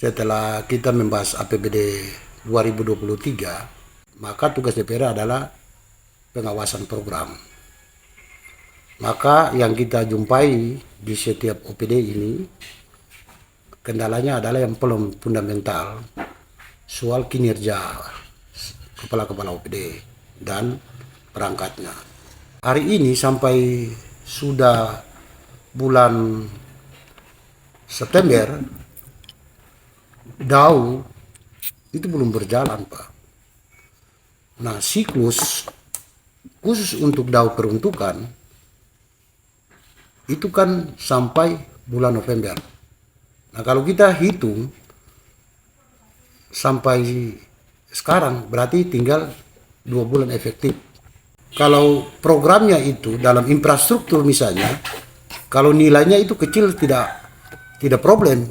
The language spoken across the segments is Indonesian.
setelah kita membahas APBD 2023, maka tugas DPR adalah pengawasan program. Maka yang kita jumpai di setiap OPD ini, kendalanya adalah yang paling fundamental, soal kinerja kepala-kepala OPD dan perangkatnya. Hari ini sampai sudah bulan September, DAU itu belum berjalan, Pak. Nah, siklus khusus untuk DAU peruntukan itu kan sampai bulan November. Nah, kalau kita hitung sampai sekarang berarti tinggal 2 bulan efektif. Kalau programnya itu dalam infrastruktur misalnya, kalau nilainya itu kecil tidak problem.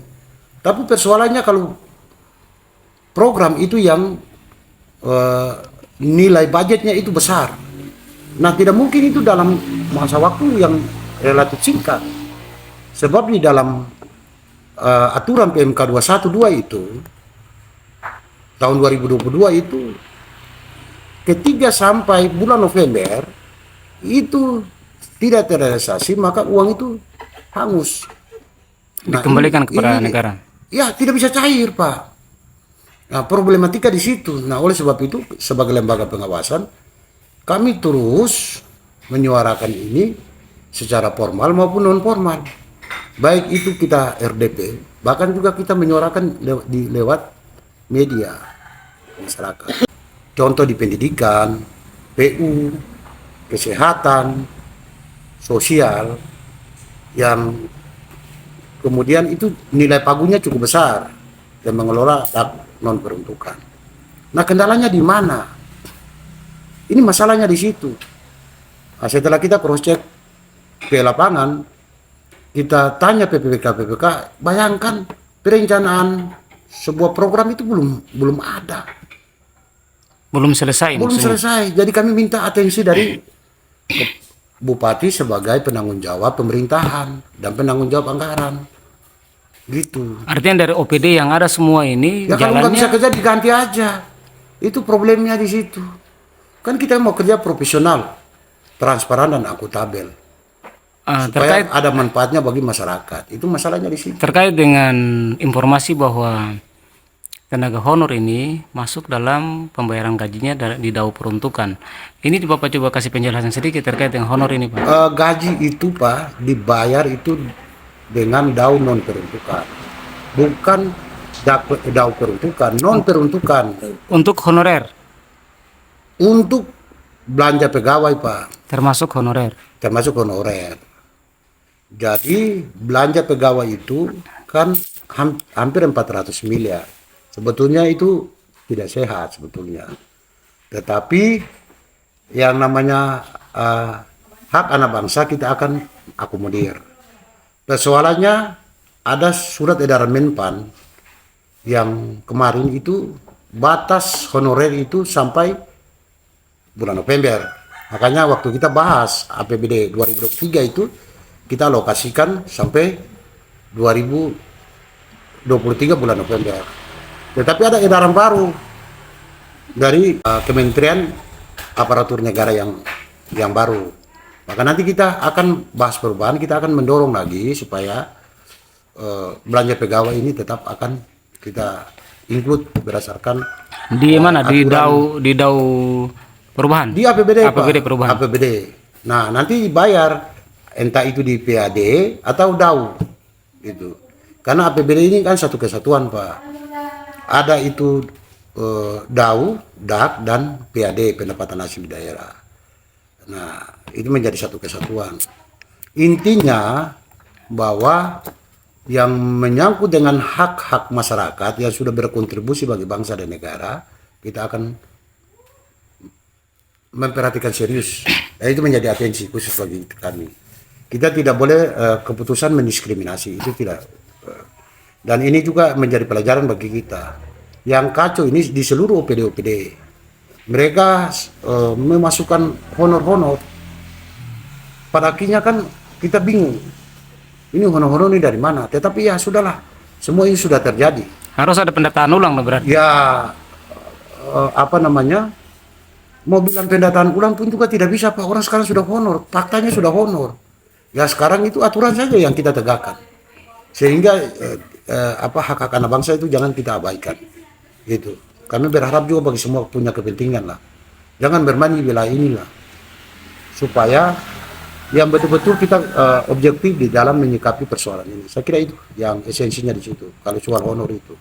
Tapi persoalannya kalau program itu yang nilai budgetnya itu besar. Nah, tidak mungkin itu dalam masa waktu yang relatif singkat. Sebab di dalam aturan PMK 212 itu tahun 2022 itu ketika sampai bulan November itu tidak terrealisasi, maka uang itu hangus. Nah, dikembalikan kepada negara. Ya, tidak bisa cair, Pak. Nah, problematika di situ. Nah, oleh sebab itu sebagai lembaga pengawasan kami terus menyuarakan ini secara formal maupun non formal. Baik itu kita RDP, bahkan juga kita menyuarakan lewat media masyarakat. Contoh di pendidikan, PU, kesehatan, sosial, yang kemudian itu nilai pagunya cukup besar dan mengelola non peruntukan. Nah, kendalanya di mana? Ini masalahnya di situ. Nah, setelah kita cross check ke lapangan, kita tanya PPK, bayangkan perencanaan sebuah program itu belum ada. Belum selesai. Belum selesai. Jadi kami minta atensi dari Bupati sebagai penanggung jawab pemerintahan dan penanggung jawab anggaran. Gitu. Artinya dari OPD yang ada semua ini ya, kalau nggak bisa kerja diganti aja. Itu problemnya di situ. Kan kita mau kerja profesional, transparan dan akuntabel. Supaya ada manfaatnya bagi masyarakat. Itu masalahnya di situ. Terkait dengan informasi bahwa tenaga honor ini masuk dalam pembayaran gajinya di DAU peruntukan. Ini Bapak coba kasih penjelasan sedikit terkait dengan honor ini, Pak. Gaji itu, Pak, dibayar itu dengan DAU non peruntukan, bukan DAU peruntukan, non peruntukan. Untuk honorer? Untuk belanja pegawai, Pak. Termasuk honorer? Termasuk honorer. Jadi belanja pegawai itu kan hampir 400 miliar. Sebetulnya itu tidak sehat sebetulnya. Tetapi yang namanya hak anak bangsa kita akan akomodir. Persoalannya ada surat edaran Menpan yang kemarin itu batas honorer itu sampai bulan November. Makanya waktu kita bahas APBD 2023 itu kita alokasikan sampai 2023 bulan November. Tetapi ada edaran baru dari Kementerian Aparatur Negara yang baru. Maka nanti kita akan bahas perubahan, kita akan mendorong lagi supaya belanja pegawai ini tetap akan kita include berdasarkan di mana aturan, di DAU perubahan? Di APBD, APBD perubahan. APBD. Nah, nanti dibayar entah itu di PAD atau DAU gitu. Karena APBD ini kan satu kesatuan, Pak. Ada itu DAU, DAK, dan PAD, pendapatan asli daerah. Nah, itu menjadi satu kesatuan. Intinya bahwa yang menyangkut dengan hak-hak masyarakat yang sudah berkontribusi bagi bangsa dan negara, kita akan memperhatikan serius. Itu menjadi atensi khusus bagi kami. Kita tidak boleh keputusan mendiskriminasi, itu tidak. Dan ini juga menjadi pelajaran bagi kita. Yang kacau ini di seluruh OPD-OPD. Mereka memasukkan honor-honor. Pada akhirnya kan kita bingung. Ini honor-honor ini dari mana? Tetapi ya sudahlah, semua ini sudah terjadi. Harus ada pendataan ulang dong berarti. Ya apa namanya? Mau bilang pendataan ulang pun juga tidak bisa Pak. Orang sekarang sudah honor, faktanya sudah honor. Ya sekarang itu aturan saja yang kita tegakkan. Sehingga apa hak-hak anak bangsa itu jangan kita abaikan. Gitu. Kami berharap juga bagi semua punya kepentingan lah. Jangan bermain di wilayah inilah. Supaya yang betul-betul kita objektif di dalam menyikapi persoalan ini. Saya kira itu yang esensinya di situ. Kalau soal honor itu.